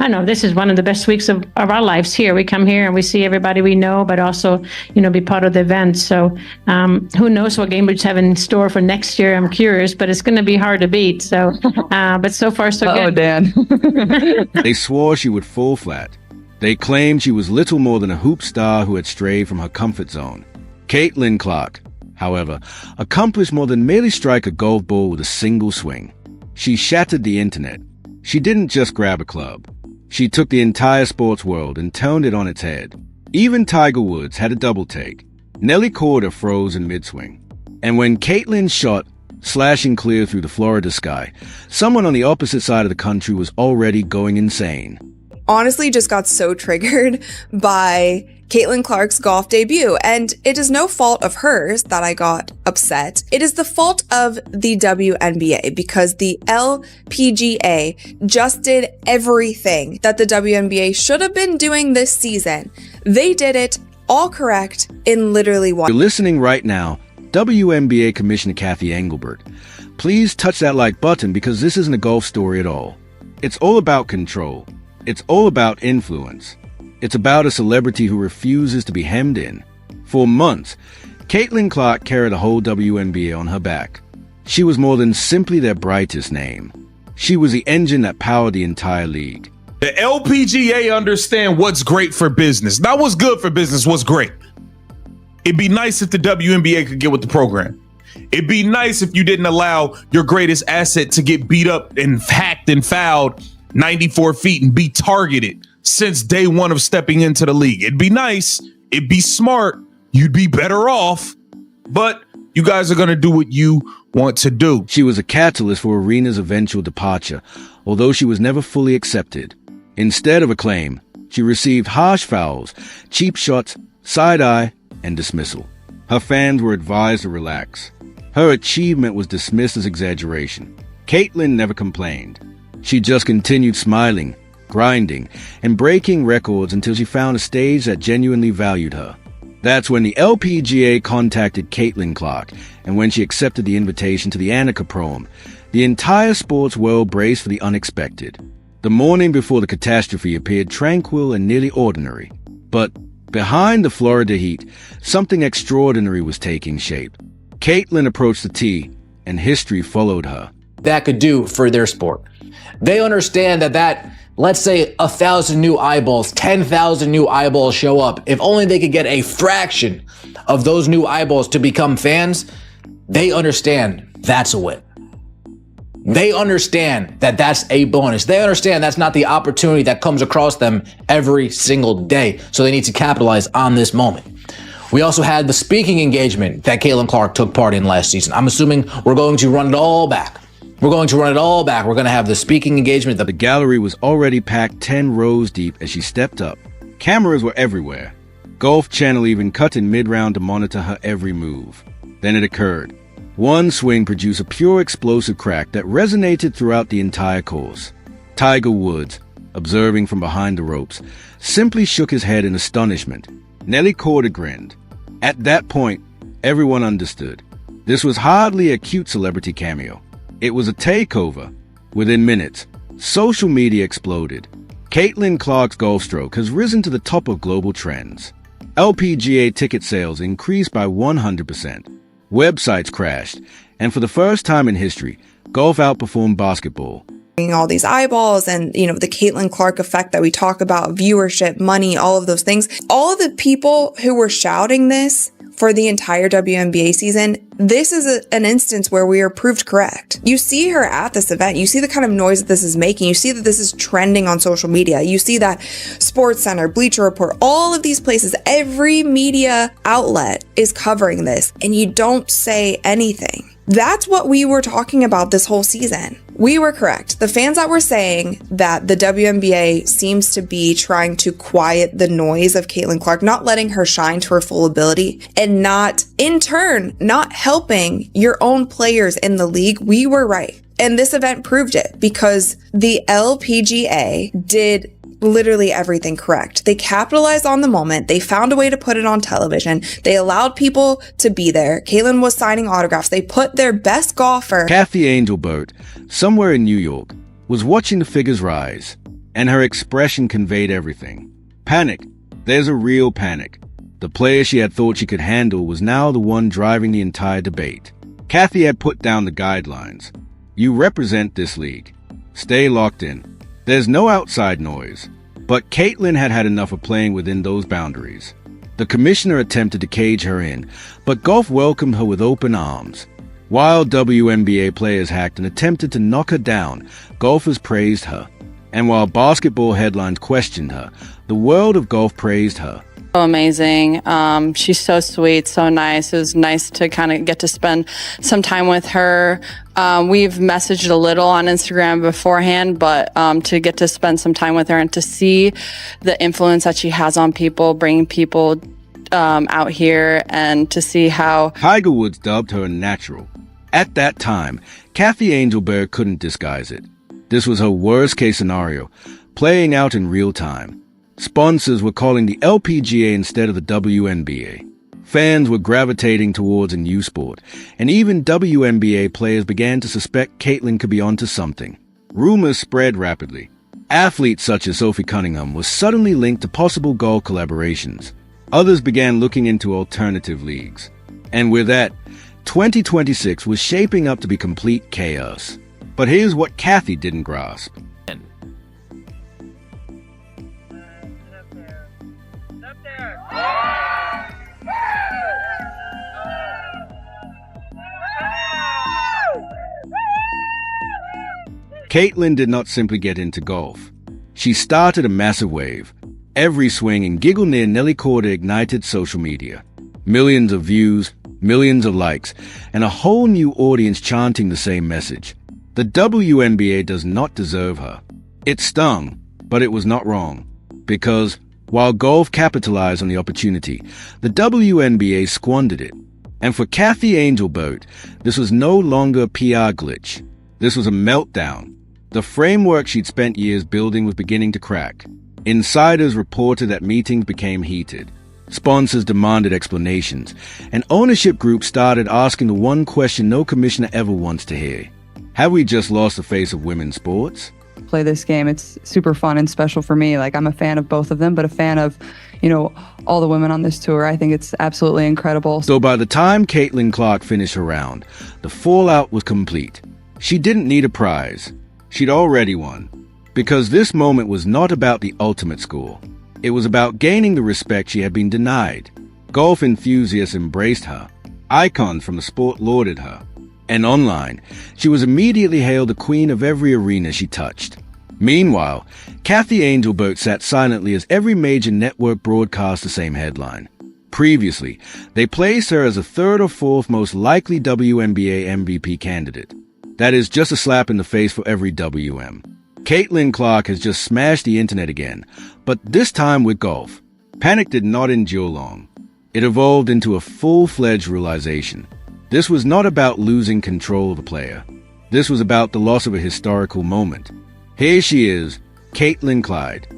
I know this is one of the best weeks of our lives here. We come here and we see everybody we know, but also, be part of the event. So who knows what Cambridge have in store for next year? I'm curious, but it's going to be hard to beat. So, but so far so good. Oh, Dan. They swore she would fall flat. They claimed she was little more than a hoop star who had strayed from her comfort zone. Caitlyn Clark, however, accomplished more than merely strike a golf ball with a single swing. She shattered the internet. She didn't just grab a club. She took the entire sports world and turned it on its head. Even Tiger Woods had a double take. Nelly Korda froze in mid-swing. And when Caitlyn shot, slashing clear through the Florida sky, someone on the opposite side of the country was already going insane. Honestly, just got so triggered by Caitlyn Clark's golf debut, and it is no fault of hers that I got upset. It is the fault of the WNBA, because the LPGA just did everything that the WNBA should have been doing this season. They did it all correct in literally one. You're listening right now, WNBA Commissioner Cathy Engelbert. Please touch that like button, because this isn't a golf story at all. It's all about control. It's all about influence. It's about a celebrity who refuses to be hemmed in. For months, Caitlyn Clark carried the whole WNBA on her back. She was more than simply their brightest name. She was the engine that powered the entire league. The LPGA understand what's great for business. Not what's good for business, what's great. It'd be nice if the WNBA could get with the program. It'd be nice if you didn't allow your greatest asset to get beat up and hacked and fouled 94 feet and be targeted since day one of stepping into the league. It'd be nice. It'd be smart. You'd be better off. But you guys are going to do what you want to do. She was a catalyst for Arena's eventual departure, although she was never fully accepted. Instead of acclaim, she received harsh fouls, cheap shots, side-eye, and dismissal. Her fans were advised to relax. Her achievement was dismissed as exaggeration. Caitlyn never complained. She just continued smiling, grinding, and breaking records until she found a stage that genuinely valued her. That's when the LPGA contacted Caitlyn Clark, and when she accepted the invitation to the Annika Prom, the entire sports world braced for the unexpected. The morning before the catastrophe appeared tranquil and nearly ordinary. But behind the Florida heat, something extraordinary was taking shape. Caitlyn approached the tee, and history followed her. That could do for their sport. They understand that let's say 1,000 new eyeballs, 10,000 new eyeballs show up. If only they could get a fraction of those new eyeballs to become fans, they understand that's a win. They understand that that's a bonus. They understand that's not the opportunity that comes across them every single day. So they need to capitalize on this moment. We also had the speaking engagement that Caitlyn Clark took part in last season. I'm assuming we're going to run it all back. We're going to run it all back. We're going to have the speaking engagement. The gallery was already packed 10 rows deep as she stepped up. Cameras were everywhere. Golf Channel even cut in mid-round to monitor her every move. Then it occurred. One swing produced a pure explosive crack that resonated throughout the entire course. Tiger Woods, observing from behind the ropes, simply shook his head in astonishment. Nelly Korda grinned. At that point, everyone understood. This was hardly a cute celebrity cameo. It was a takeover. Within minutes, social media exploded. Caitlyn Clark's golf stroke has risen to the top of global trends. LPGA ticket sales increased by 100%. Websites crashed, and for the first time in history, golf outperformed basketball. All these eyeballs and, the Caitlyn Clark effect that we talk about, viewership, money, all of those things. All of the people who were shouting this for the entire WNBA season, this is an instance where we are proved correct. You see her at this event. You see the kind of noise that this is making. You see that this is trending on social media. You see that SportsCenter, Bleacher Report, all of these places, every media outlet is covering this, and you don't say anything. That's what we were talking about this whole season. We were correct. The fans that were saying that the WNBA seems to be trying to quiet the noise of Caitlyn Clark, not letting her shine to her full ability, and not, in turn, not helping your own players in the league, we were right. And this event proved it, because the LPGA did literally everything correct. They capitalized on the moment. They found a way to put it on television. They allowed people to be there. Caitlyn was signing autographs. They put their best golfer. Cathy Engelbert, somewhere in New York, was watching the figures rise. and her expression conveyed everything. Panic. There's a real panic. The player she had thought she could handle was now the one driving the entire debate. Kathy had put down the guidelines. You represent this league. Stay locked in. There's no outside noise. But Caitlyn had had enough of playing within those boundaries. The commissioner attempted to cage her in, but golf welcomed her with open arms. While WNBA players hacked and attempted to knock her down, golfers praised her. And while basketball headlines questioned her, the world of golf praised her. So amazing. She's so sweet, so nice. It was nice to kind of get to spend some time with her. We've messaged a little on Instagram beforehand, but to get to spend some time with her and to see the influence that she has on people, bringing people out here, and to see how Tiger Woods dubbed her a natural. At that time, Kathy Angelberg couldn't disguise it. This was her worst-case scenario, playing out in real time. Sponsors were calling the LPGA instead of the WNBA. Fans were gravitating towards a new sport, and even WNBA players began to suspect Caitlyn could be onto something. Rumors spread rapidly. Athletes such as Sophie Cunningham was suddenly linked to possible golf collaborations. Others began looking into alternative leagues. And with that, 2026 was shaping up to be complete chaos. But here's what Kathy didn't grasp. Caitlyn did not simply get into golf. She started a massive wave. Every swing and giggle near Nelly Korda ignited social media. Millions of views, millions of likes, and a whole new audience chanting the same message. The WNBA does not deserve her. It stung, but it was not wrong. Because, while golf capitalized on the opportunity, the WNBA squandered it. And for Kathy Angelberg, this was no longer a PR glitch. This was a meltdown. The framework she'd spent years building was beginning to crack. Insiders reported that meetings became heated. Sponsors demanded explanations, and ownership groups started asking the one question no commissioner ever wants to hear. Have we just lost the face of women's sports? Play this game. It's super fun and special for me. Like, I'm a fan of both of them, but a fan of, all the women on this tour. I think it's absolutely incredible. So by the time Caitlyn Clark finished her round, the fallout was complete. She didn't need a prize. She'd already won. Because this moment was not about the ultimate score. It was about gaining the respect she had been denied. Golf enthusiasts embraced her. Icons from the sport lauded her. And online, she was immediately hailed the queen of every arena she touched. Meanwhile, Kathy Angelberg sat silently as every major network broadcast the same headline. Previously, they placed her as the third or fourth most likely WNBA MVP candidate. That is just a slap in the face for every WM. Caitlyn Clark has just smashed the internet again, but this time with golf. Panic did not endure long. It evolved into a full-fledged realization. This was not about losing control of a player. This was about the loss of a historical moment. Here she is, Caitlyn Clark,